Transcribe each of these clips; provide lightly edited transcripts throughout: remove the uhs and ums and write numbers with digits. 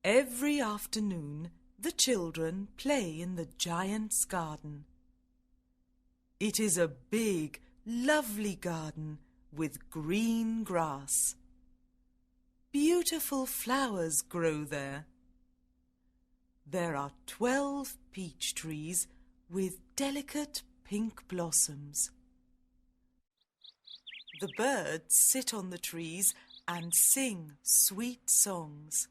Every afternoon the children play in the giant's garden. It is a big, lovely garden with green grass. Beautiful flowers grow there. There are 12 peach trees with delicate pink blossoms. The birds sit on the trees and sing sweet songs.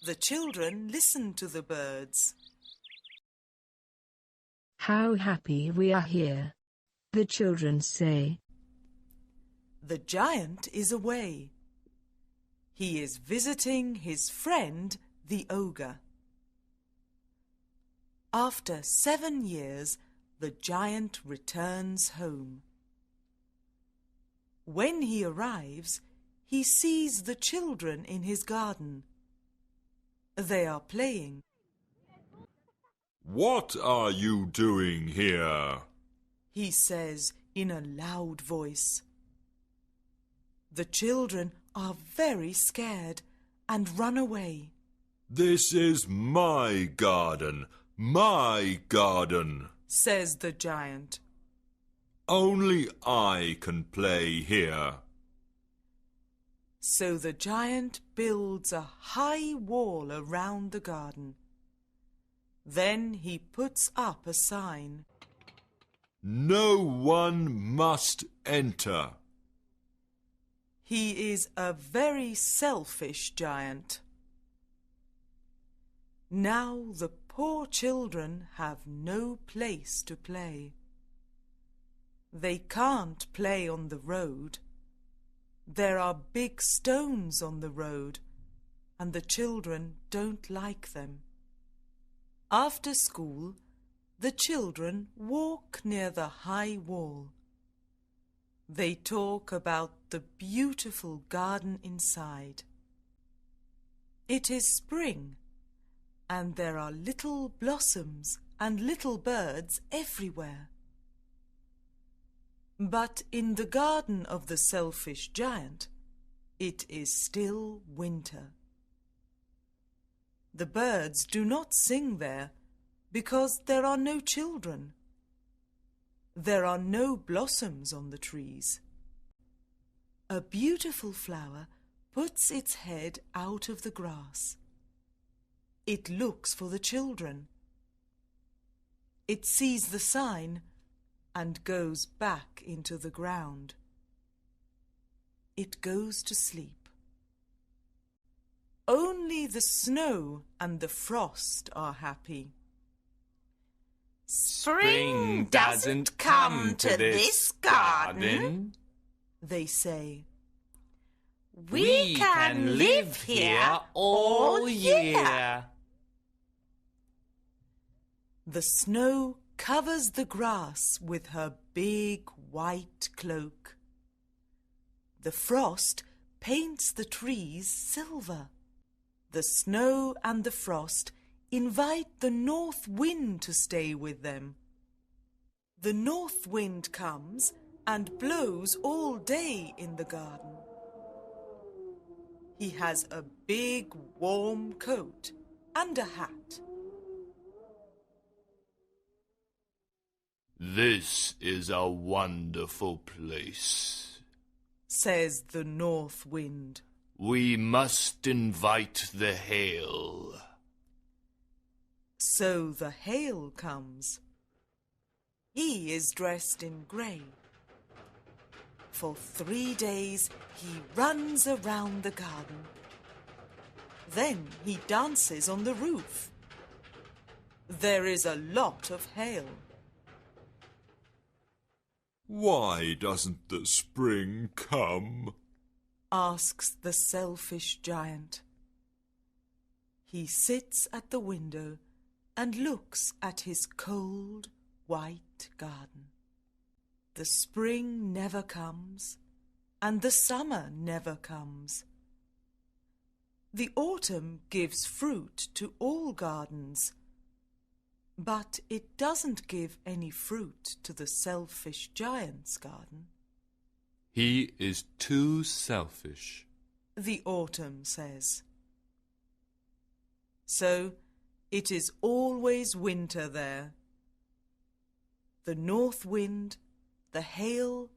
The children listen to the birds. How happy we are here, the children say. The giant is away. He is visiting his friend, the ogre. After 7 years, the giant returns home. When he arrives, he sees the children in his garden. They are playing. "What are you doing here?" he says in a loud voice. The children are very scared and run away. "This is my garden, says the giant. Only I can play here." So the giant builds a high wall around the garden. Then he puts up a sign. "No one must enter." He is a very selfish giant. Now the poor children have no place to play. They can't play on the road. There are big stones on the road, and the children don't like them. After school, the children walk near the high wall. They talk about the beautiful garden inside. It is spring, and there are little blossoms and little birds everywhere. But in the garden of the selfish giant, it is still winter. The birds do not sing there because there are no children. There are no blossoms on the trees. A beautiful flower puts its head out of the grass. It looks for the children. It sees the sign and goes back into the ground. It goes to sleep. Only the snow and the frost are happy. "Spring doesn't come to this garden," they say. "We can live here all year." The snow covers the grass with her big white cloak. The frost paints the trees silver. The snow and the frost invite the north wind to stay with them. The north wind comes and blows all day in the garden. He has a big warm coat and a hat. "This is a wonderful place," says the north wind. "We must invite the hail." So the hail comes. He is dressed in grey. For 3 days he runs around the garden. Then he dances on the roof. There is a lot of hail. "Why doesn't the spring come?" asks the selfish giant. He sits at the window and looks at his cold, white garden. The spring never comes, and the summer never comes. The autumn gives fruit to all gardens, but it doesn't give any fruit to the selfish giant's garden. "He is too selfish," the autumn says. so it is always winter there. The north wind, the hail,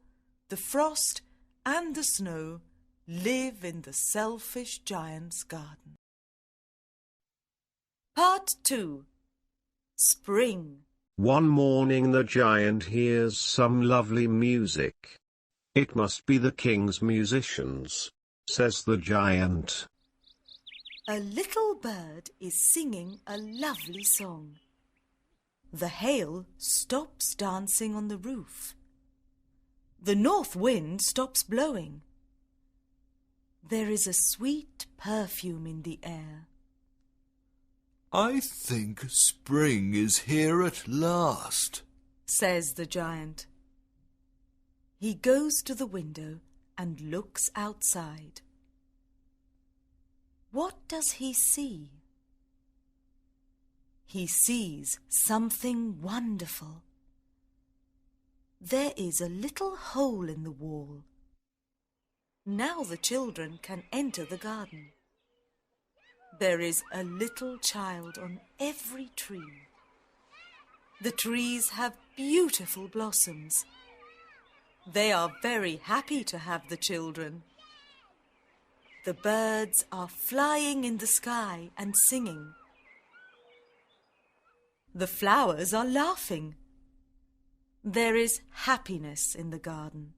the frost and the snow live in the selfish giant's garden. Part 2. Spring. One morning the giant hears some lovely music. "It must be the king's musicians," says the giant. A little bird is singing a lovely song. The hail stops dancing on the roof. The north wind stops blowing. There is a sweet perfume in the air. I think spring is here at last, says the giant. He goes to the window and looks outside. What does he see? He sees something wonderful. There is a little hole in the wall. Now the children can enter the garden. There is a little child on every tree. The trees have beautiful blossoms. They are very happy to have the children. The birds are flying in the sky and singing. The flowers are laughing. There is happiness in the garden.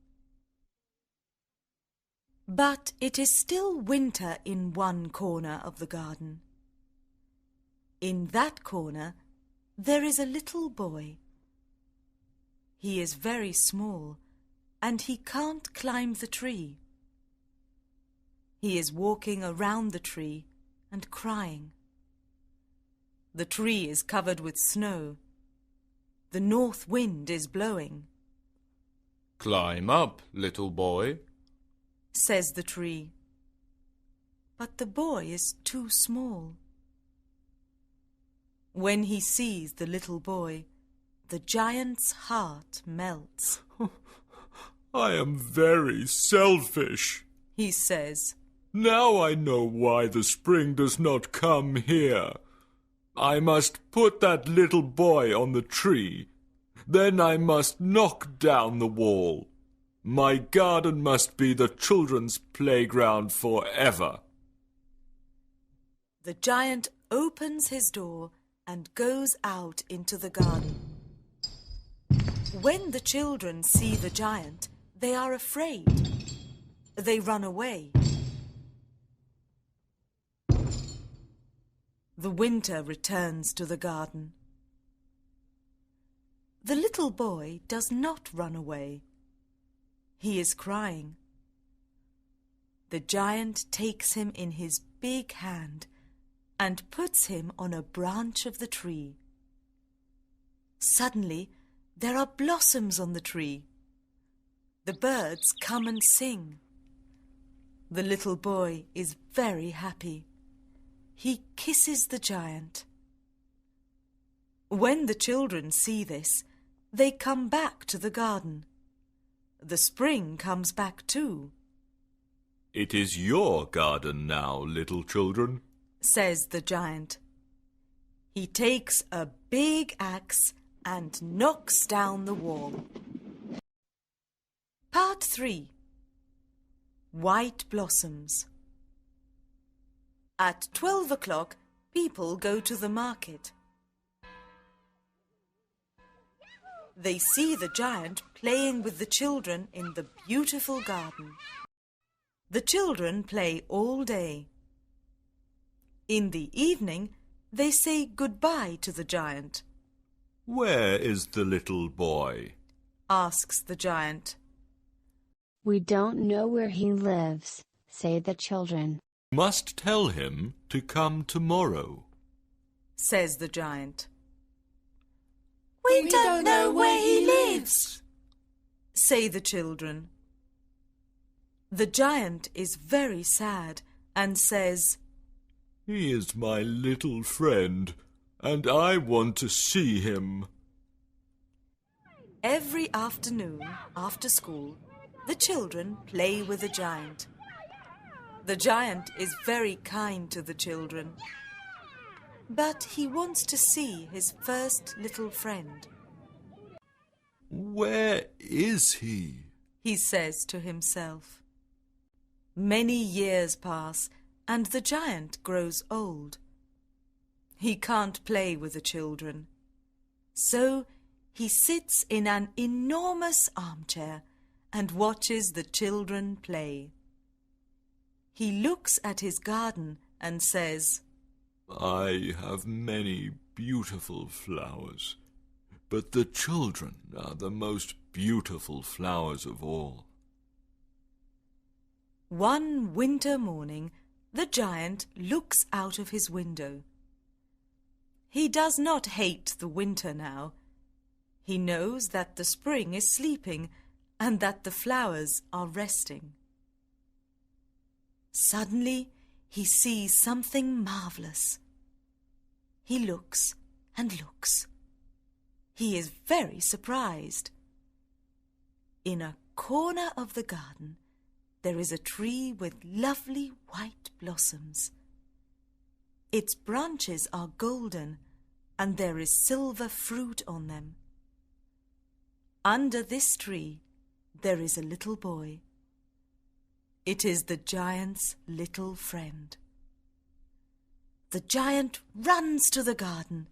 But it is still winter in one corner of the garden. In that corner, there is a little boy. He is very small, and he can't climb the tree. He is walking around the tree and crying. The tree is covered with snow. The north wind is blowing. "Climb up, little boy," says the tree. But the boy is too small. When he sees the little boy, the giant's heart melts. I am very selfish. He says, Now I know why the spring does not come here. I must put that little boy on the tree. Then I must knock down the wall. My garden must be the children's playground forever. The giant opens his door and goes out into the garden. When the children see the giant, they are afraid. They run away. The winter returns to the garden. The little boy does not run away. He is crying. The giant takes him in his big hand and puts him on a branch of the tree. Suddenly, there are blossoms on the tree. The birds come and sing. The little boy is very happy. He kisses the giant. When the children see this, they come back to the garden. The spring comes back too. It is your garden now, little children, says the giant. He takes a big axe and knocks down the wall. Part 3. White Blossoms. At 12 o'clock, people go to the market. They see the giant playing with the children in the beautiful garden. The children play all day. In the evening, they say goodbye to the giant. Where is the little boy? Asks the giant. We don't know where he lives, say the children. Must tell him to come tomorrow, says the giant. We don't know where he lives, say the children. The giant is very sad and says, He is my little friend, and I want to see him. Every afternoon, after school, the children play with the giant. The giant is very kind to the children. but he wants to see his first little friend. Where is he? He says to himself. Many years pass, and the giant grows old. He can't play with the children, so he sits in an enormous armchair and watches the children play. He looks at his garden and says, I have many beautiful flowers, but the children are the most beautiful flowers of all. One winter morning, the giant looks out of his window. He does not hate the winter now. He knows that the spring is sleeping and that the flowers are resting. Suddenly, he sees something marvelous. He looks and looks. He is very surprised. In a corner of the garden, there is a tree with lovely white blossoms. Its branches are golden, and there is silver fruit on them. Under this tree, there is a little boy. It is the giant's little friend. The giant runs to the garden.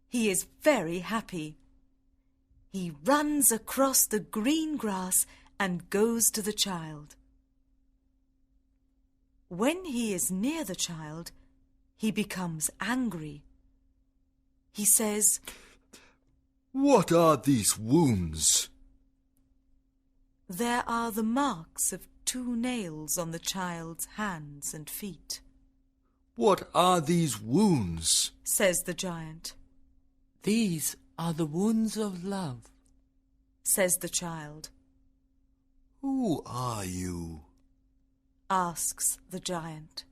He is very happy. He runs across the green grass and goes to the child. When he is near the child, he becomes angry. He says, What are these wounds? There are the marks of 2 nails on the child's hands and feet. What are these wounds? Says the giant. These are the wounds of love, Says the child. Who are you? Asks the giant.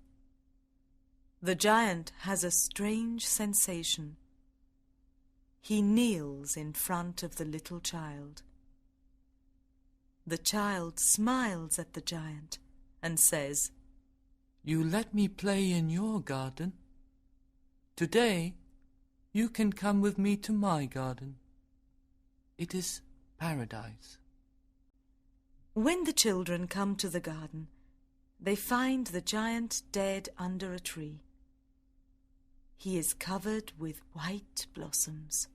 The giant has a strange sensation. He kneels in front of the little child. The child smiles at the giant and says, You let me play in your garden. Today, you can come with me to my garden. It is paradise. When the children come to the garden, they find the giant dead under a tree. He is covered with white blossoms.